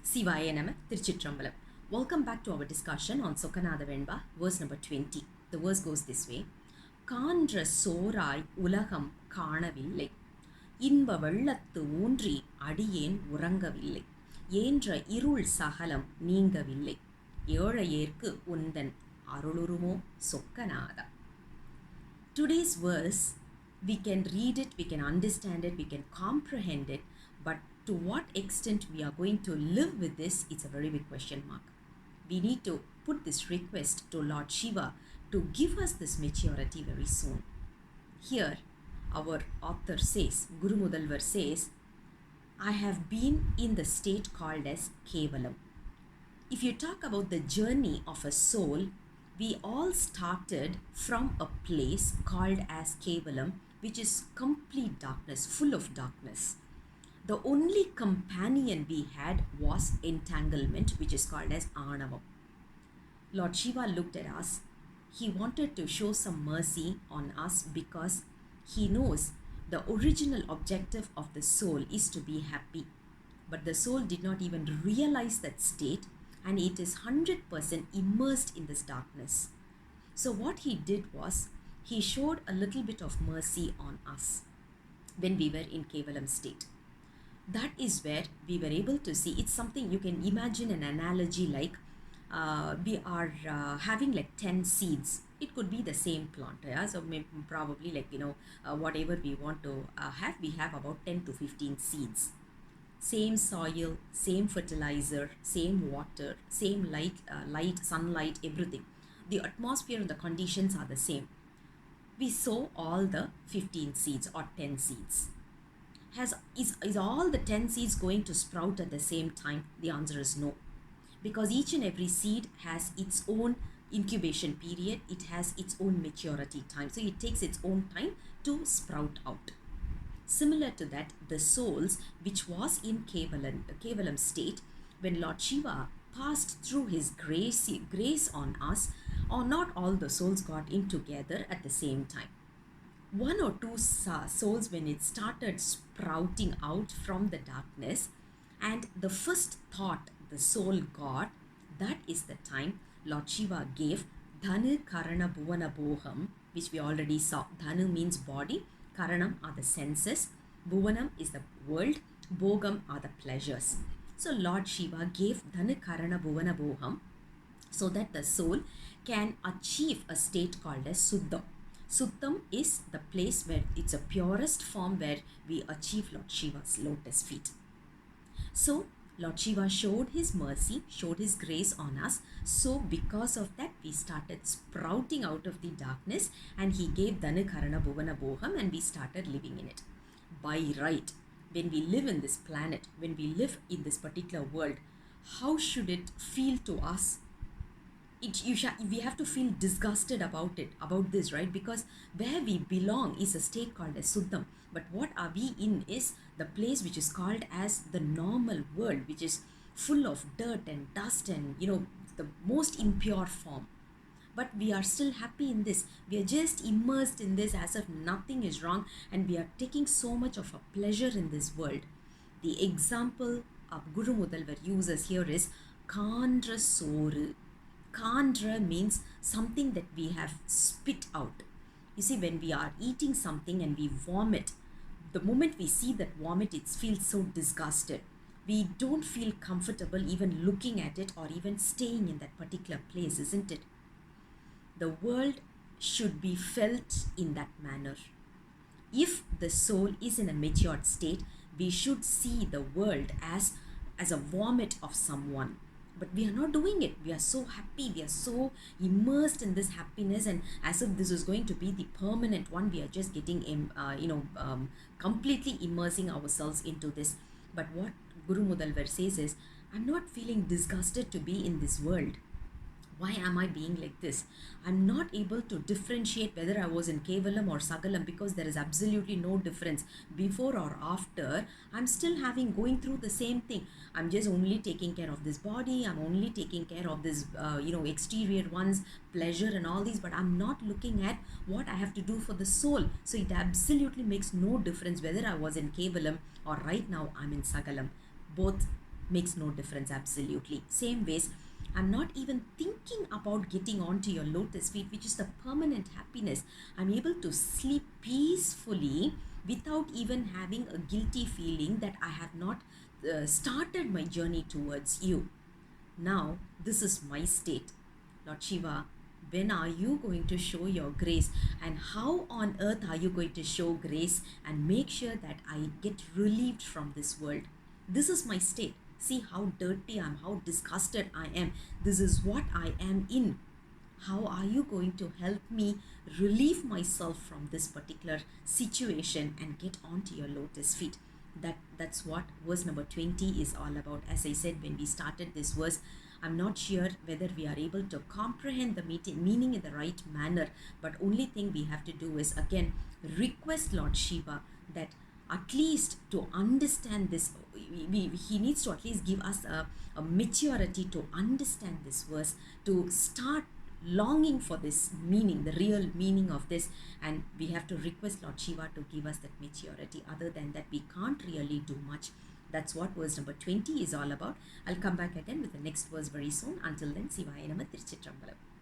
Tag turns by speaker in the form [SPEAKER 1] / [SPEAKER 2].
[SPEAKER 1] Siva Nama Tiruchitrambalam. Welcome back to our discussion on Sokkanatha Venba, verse number 20. The verse goes this way. Kandra Sorai ulagam காணவில்லை இன்ப வெள்ளத்து ஊன்றி அடியேன் உறங்கவில்லை ஏன்ற இருள் சகலம் நீங்கவில்லை ஏழையேற்கு உந்தன் அருளுருமோ சொக்கநாதா. Today's verse, we can read it, we can understand it, we can comprehend it, but to what extent we are going to live with this, it's a very big question mark. We need to put this request to Lord Siva to give us this maturity very soon. Here, our author says, Guru Mudalvar says, I have been in the state called as Kevalam. If you talk about the journey of a soul, we all started from a place called as Kevalam, which is complete darkness, full of darkness. The only companion we had was entanglement, which is called as Anavam. Lord Siva looked at us. He wanted to show some mercy on us because he knows the original objective of the soul is to be happy. But the soul did not even realize that state, and it is 100% immersed in this darkness. So what he did was, he showed a little bit of mercy on us when we were in Kevalam state. That is where we were able to see, it's something you can imagine an analogy like we are having like 10 seeds. It could be the same plant, yeah? So maybe, probably like, whatever we want to have, we have about 10 to 15 seeds. Same soil, same fertilizer, same water, same light, sunlight, everything. The atmosphere and the conditions are the same. We sow all the 15 seeds or 10 seeds. Is all the 10 seeds going to sprout at the same time? The answer is no. Because each and every seed has its own incubation period, it has its own maturity time. So it takes its own time to sprout out. Similar to that, the souls which was in Kevalam state, when Lord Siva passed through his grace on us, or not all the souls got in together at the same time. One or two souls, when it started sprouting out from the darkness, and the first thought the soul got, that is the time Lord Siva gave Dhanu Karana Bhuvana Bhogam, which we already saw. Dhanu means body, Karanam are the senses, Bhuvanam is the world, Bhogam are the pleasures. So Lord Siva gave Dhanu Karana Bhuvana Bhogam so that the soul can achieve a state called as Suddham. Suddham is the place where it's a purest form where we achieve Lord Shiva's lotus feet. So Lord Siva showed his mercy, showed his grace on us. So because of that, we started sprouting out of the darkness, and he gave Dhanu Karana Bhuvana Bhogam, and we started living in it. By right, when we live in this planet, when we live in this particular world, how should it feel to us? We have to feel disgusted about this, right? Because where we belong is a state called as Suddham. But what are we in is the place which is called as the normal world, which is full of dirt and dust and, the most impure form. But we are still happy in this. We are just immersed in this as if nothing is wrong, and we are taking so much of a pleasure in this world. The example of Guru Mudalvar uses here is Kandra Soru. Kandra means something that we have spit out. You see, when we are eating something and we vomit, the moment we see that vomit, it feels so disgusted. We don't feel comfortable even looking at it or even staying in that particular place, isn't it? The world should be felt in that manner. If the soul is in a matured state, we should see the world as a vomit of someone. But we are not doing it. We are so happy. We are so immersed in this happiness, and as if this is going to be the permanent one, we are just getting, completely immersing ourselves into this. But what Guru Mudalvar says is, I'm not feeling disgusted to be in this world. Why am I being like this? I'm not able to differentiate whether I was in Kevalam or Sagalam, because there is absolutely no difference. Before or after, I'm still going through the same thing. I'm just only taking care of this body. I'm only taking care of this, exterior ones, pleasure and all these, but I'm not looking at what I have to do for the soul. So it absolutely makes no difference whether I was in Kevalam or right now I'm in Sagalam. Both makes no difference, absolutely. Same ways, I'm not even thinking about getting onto your lotus feet, which is the permanent happiness. I'm able to sleep peacefully without even having a guilty feeling that I have not started my journey towards you. Now, this is my state. Lord Shiva, when are you going to show your grace? And how on earth are you going to show grace and make sure that I get relieved from this world? This is my state. See how dirty I am, how disgusted I am. This is what I am in. How are you going to help me relieve myself from this particular situation and get onto your lotus feet? That's what verse number 20 is all about. As I said when we started this verse, I'm not sure whether we are able to comprehend the meaning in the right manner, but only thing we have to do is again request Lord Shiva that at least to understand this, he needs to at least give us a maturity to understand this verse, to start longing for this meaning, the real meaning of this. And we have to request Lord Shiva to give us that maturity. Other than that, we can't really do much. That's what verse number 20 is all about. I'll come back again with the next verse very soon. Until then, Sivaya Nama Tiruchitrambalam.